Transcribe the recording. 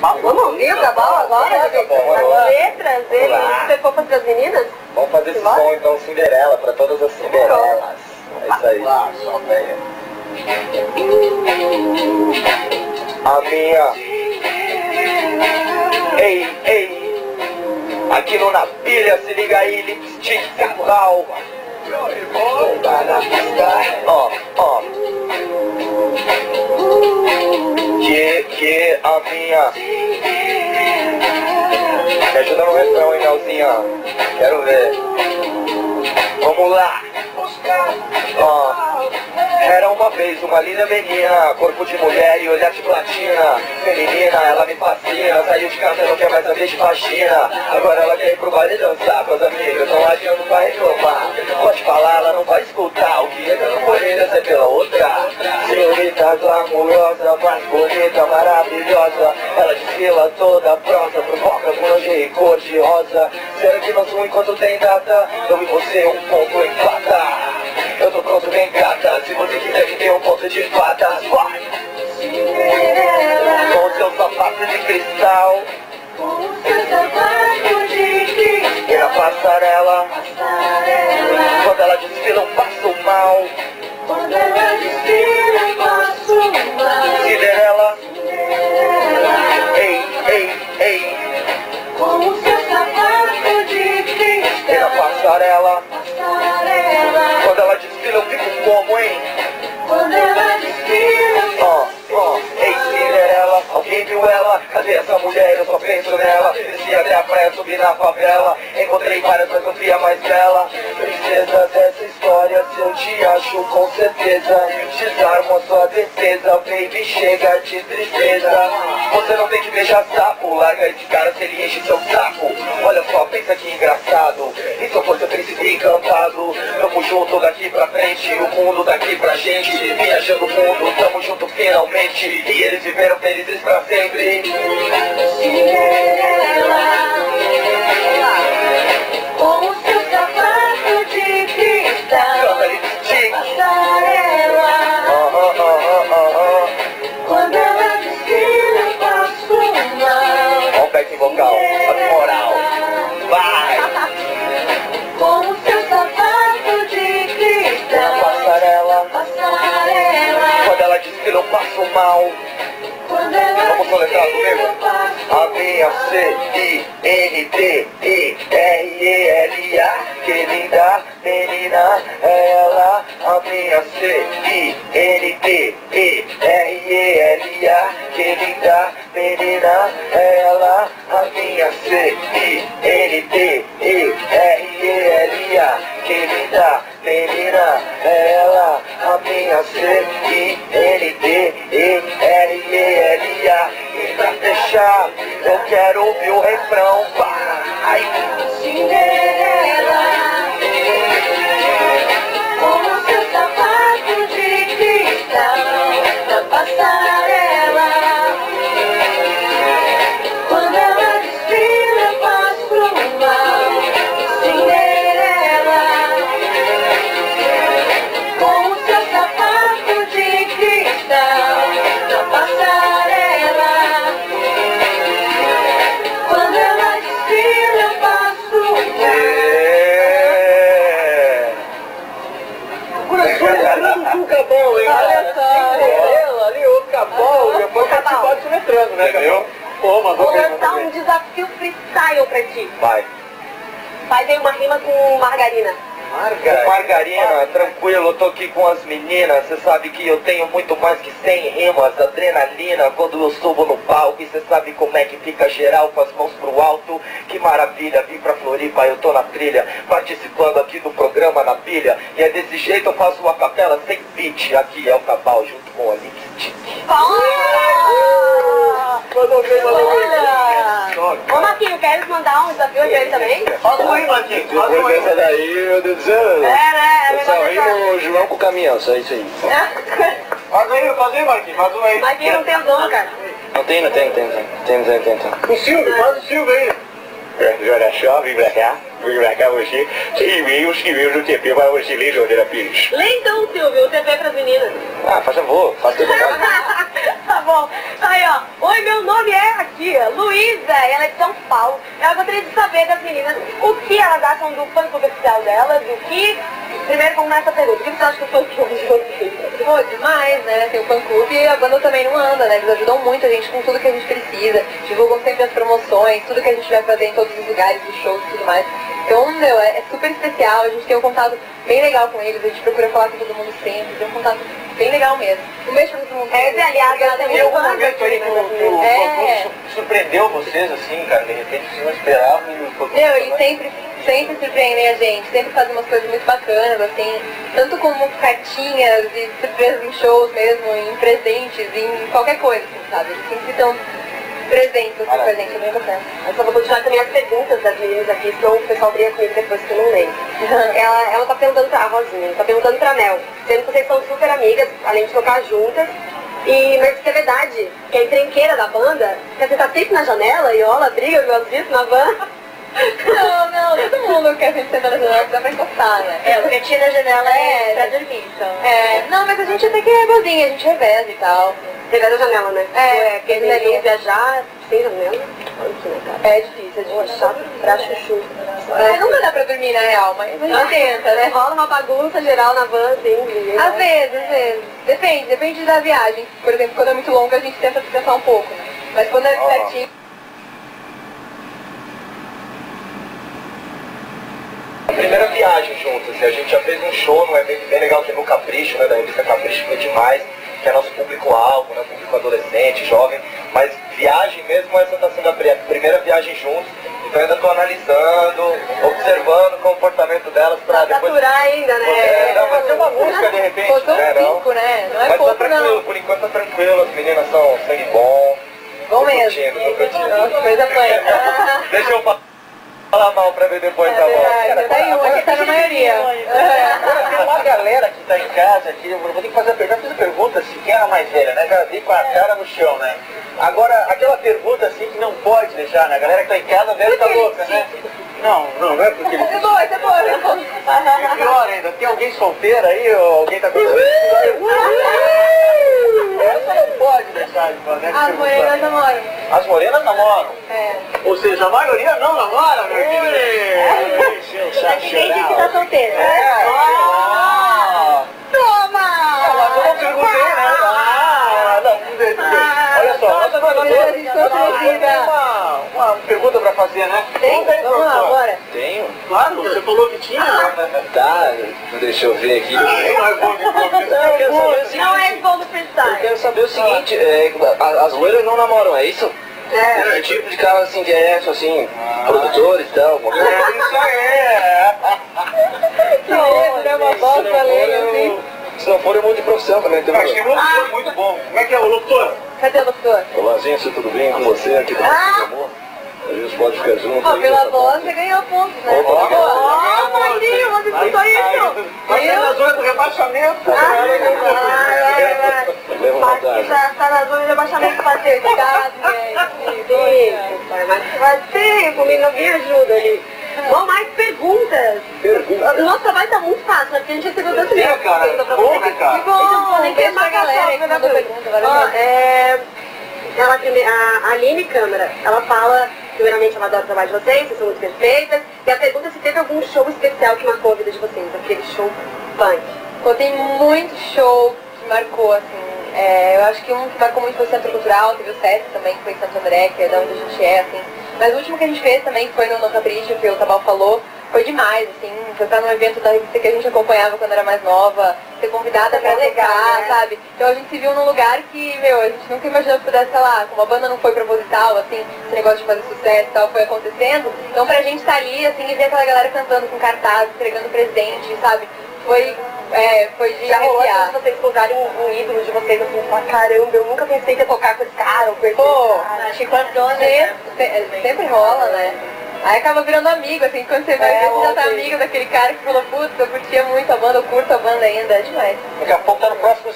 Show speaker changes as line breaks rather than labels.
Vamos ouvir o Cabal agora? As letras dele, você for para as meninas?
Vamos fazer esse som então, Cinderela, para todas as Cinderelas. É isso aí. A minha. Ei, ei. Aquilo na pilha, se liga aí, lipstick Cabal. Ó, ó. Que a minha. Me ajuda no refrão, hein, Nelzinha? Quero ver. Vamos lá. Ó. Era uma vez uma linda menina, corpo de mulher e olhar de platina. Feminina, ela me fascina. Saiu de casa, não quer mais saber de faxina. Agora ela quer ir pro baile dançar com as amigas, não adianta pra reclamar. Pode falar, ela não vai escutar. O que entra no orelhas é pela outra. Senhorita glamurosa, mais bonita, maravilhosa. Ela desfila toda prosa, provoca com lingerie cor de rosa. Será que nós um enquanto tem data? Eu e você um ponto empata. Eu tô pronto, vem gata. Se você quiser que tenha um ponto de fadas, vai! Com seu sapato de cristal, e na passarela, quando ela desfila eu passo mal. Cinderela, ei, ei, ei. E na passarela, quando ela desfila eu fico como, hein? Ei, Cinderela, alguém viu ela? Cadê essa mulher? Eu só penso nela. Desci até a praia, subi na favela. Encontrei várias, mas eu fui a mais bela. Princesa dessa história, se eu te acho com certeza. Desarmo a sua defesa, baby, chega de tristeza. Você não tem que beijar sapo, larga esse cara se ele enche seu saco. Olha só, pensa que engraçado. E se eu fosse o príncipe encantado? Tamo junto daqui pra frente, o mundo daqui pra gente. Viajando o mundo, tamo junto finalmente. E eles viveram felizes pra sempre.
Cinderela, com o seu sapato de cristal, passarela, quando ela desfila eu passo mal.
Olha o backing vocal, a moral. Vai!
Com o seu sapato de cristal,
Passarela, quando ela desfila eu passo mal. Vamos soletrar comigo? A minha C-I-N-D-E-R-E-L-A. Que linda menina é ela. A minha C-I-N-D-E-R-E-L-A. Que linda menina é ela. A minha C-I-N-D-E-R-E-L-A. Que linda menina é ela. A minha C-I-N-D-E-R-E-L-A. E pra fechar, eu quero ouvir o refrão. Vai!
Cinderela, com o seu sapato de cristal, na passarela, quando ela desfila eu passo mal. Cinderela, com o seu sapato de cristal, na passarela, quando ela desfila eu passo mal.
O Cabal, hein?
Olha só,
Cinderela, ali o Cabal, depois participar do Soletrando, né, Cabal? Pô, mandou
vou
bem,
lançar
mandou
um
bem.
desafio freestyle pra ti.
Vai.
Faz aí uma rima com margarina.
Margarina, tranquilo, eu tô aqui com as meninas. Cê sabe que eu tenho muito mais que 100 rimas. Adrenalina quando eu subo no palco. E cê sabe como é que fica geral com as mãos pro alto. Que maravilha, vim pra Floripa, eu tô na trilha, participando aqui do programa Na Pilha. E é desse jeito eu faço uma capela sem beat. Aqui é o Cabal junto com a Lipstick. Mandou bem, mandou bem.
Ô Marquinhos, queres mandar um desafio pra ele também?
Faz um aí, Marquinhos. Depois dessa daí, meu Deus do céu. Essa aí o João com o caminhão, só isso aí. Faz aí, Marquinhos, faz um aí.
Marquinhos não tem dom, cara.
Não tem. O Silvio, faz o Silvio aí. Olha só, vim pra cá você. 100 e-mails do TP para você ler, Jordana Pires.
Lê então, Silvio, o TP pras meninas.
Ah, faz favor, faz tudo.
Tá bom. bom. Aí, ó. Oi, meu nome é aqui, Luísa, e ela é de São Paulo. Eu gostaria de saber das meninas o que elas acham do fã-clube oficial delas, o que... Primeiro, vamos nessa pergunta. O que você acha do fã-clube de vocês?
Pô, demais, né? Tem o fã-clube e a banda também não anda, né? Eles ajudam muito a gente com tudo que a gente precisa, divulgam sempre as promoções, tudo que a gente vai fazer em todos os lugares, os shows e tudo mais. Então, meu, é super especial, a gente tem um contato bem legal com eles, a gente procura falar com todo mundo sempre, tem um contato bem legal mesmo. Um beijo pra todo mundo.
Aliás,
Tem algum momento aí que o fã-clube surpreendeu vocês, assim, cara? De repente vocês não esperavam e o fã-clube...
Meu, eles sempre surpreendem a gente, sempre fazem umas coisas muito bacanas, assim, tanto como cartinhas e surpresas em shows mesmo, em presentes, em qualquer coisa, assim, sabe? Eles sempre estão presentes assim, com a gente, é bem bacana.
Eu só vou continuar também as perguntas das meninas aqui, senão o pessoal briga comigo depois que eu não leio. Ela tá perguntando pra Rosinha, tá perguntando pra Mel, sendo que vocês são super amigas, além de tocar juntas. Mas isso é verdade, que a encrenqueira da banda, quer dizer, tá sempre na janela e rola briga, igual disso, na van.
Não, todo mundo quer a gente sentar na janela, dá pra encostar, né?
O cantinho na janela é pra dormir, então.
Não, mas a gente até que é boazinha, a gente reveza e tal.
Reveza a janela, né?
Porque
eles devem viajar sem janela.
É difícil,
chato pra chuchu.
Nunca dá pra dormir na real, mas a gente tenta, né?
Rola uma bagunça geral na van, assim.
Às vezes. Depende da viagem. Por exemplo, quando é muito longa a gente tenta descansar um pouco, né? Mas quando é pertinho...
A primeira viagem juntos, assim, a gente já fez um show num evento bem legal que é no Capricho, né, da revista Capricho, foi demais, que é nosso público-alvo, né, público adolescente, jovem, mas viagem mesmo, essa está sendo a primeira viagem juntos, então ainda estou analisando, observando o comportamento delas para depois...
Aturar ainda, né?
Não, vai ser uma música de repente,
Pô, são
né,
cinco, né? Não é
mas
pouco,
tá tranquilo,
não.
por enquanto tá tranquilo, as meninas são sangue bom.
Bom mesmo.
Tô curtindo.
Nossa, coisa plena.
Deixa eu falar mal pra ver depois, tá bom?
Tem um, aqui tá na maioria.
Agora tem uma galera que tá em casa aqui, eu vou ter que fazer a pergunta. Já fiz a pergunta assim, quem era mais velha, né? Já vi com a cara no chão, né? Agora, aquela pergunta assim que não pode deixar, né? A galera que tá em casa deve estar louca, né? Não é porque eles...
É boa.
E pior ainda, tem alguém solteiro aí ou alguém tá com... Essa não pode deixar de fazer.
As morenas namoram.
As morenas namoram?
É.
Ou seja, a maioria não namora, meu filho.
Tem gente que tá solteira.
Toma!
Mas eu não perguntei, né? Olha só, nossa professora tem uma pergunta pra fazer, né?
Tem? Vamos lá, bora.
Tenho. Claro, você falou que tinha. Tá, deixa eu ver aqui.
Não é bom do
Eu
freestyle.
quero saber o seguinte, as loiras não namoram, é isso? É tipo de cara assim, que é assim, produtores e tal. É isso aí,
É uma bosta ali, assim.
Se não for, eu mudo de profissão também. Acho que é muito bom. Como é que é o locutor?
Cadê o doutor?
Olá, gente, tudo bem com você? Aqui do Amor. A gente pode ficar junto.
Ó, pela voz você ganhou pontos, né?
Ó, Marquinhos, você escutou isso?
Mas é na zona do rebaixamento.
Marquinhos já tá na zona de abaixamento pra ter.
Obrigado, gente.
Mas vai ter, comigo alguém ajuda ali. Bom, mais perguntas. O nosso trabalho tá muito fácil, né? Porque a gente recebeu tanto
Sim, cara. Porra, cara.
Que bom, nem
Beijo pra galera que mandou pergunta, valeu.
A Aline Câmara, ela fala, primeiramente ela adora o trabalho de vocês são muito perfeitas, e a pergunta é se teve algum show especial que marcou a vida de vocês, aquele show punk.
Pô, tem muito show que marcou, assim, eu acho que um que marcou muito foi o Centro Cultural, teve o SESC também, que foi em Santo André, que é da onde a gente é, assim. Mas o último que a gente fez também, que foi no Capricho, que o Tabal falou, foi demais, assim, foi estar num evento da revista que a gente acompanhava quando era mais nova, ser convidada pra tocar, sabe? Então a gente se viu num lugar que, a gente nunca imaginou que pudesse, sei lá, como a banda não foi proposital, assim, esse negócio de fazer sucesso e tal, foi acontecendo. Então pra gente estar ali, assim, e ver aquela galera cantando com cartaz, entregando presente, sabe? Foi de
Já rolou
arrepiar.
de vocês colocarem um ídolo de vocês, assim, falar, caramba, eu nunca pensei que ia tocar com esse cara, ou com esse cara.
Chico Antônio, sempre rola, né? Aí acaba virando amigo, assim, quando você vai ver, você já tá amigo daquele cara que falou, putz, eu curtia muito a banda, eu curto a banda ainda, é demais.
Daqui a pouco tá no próximo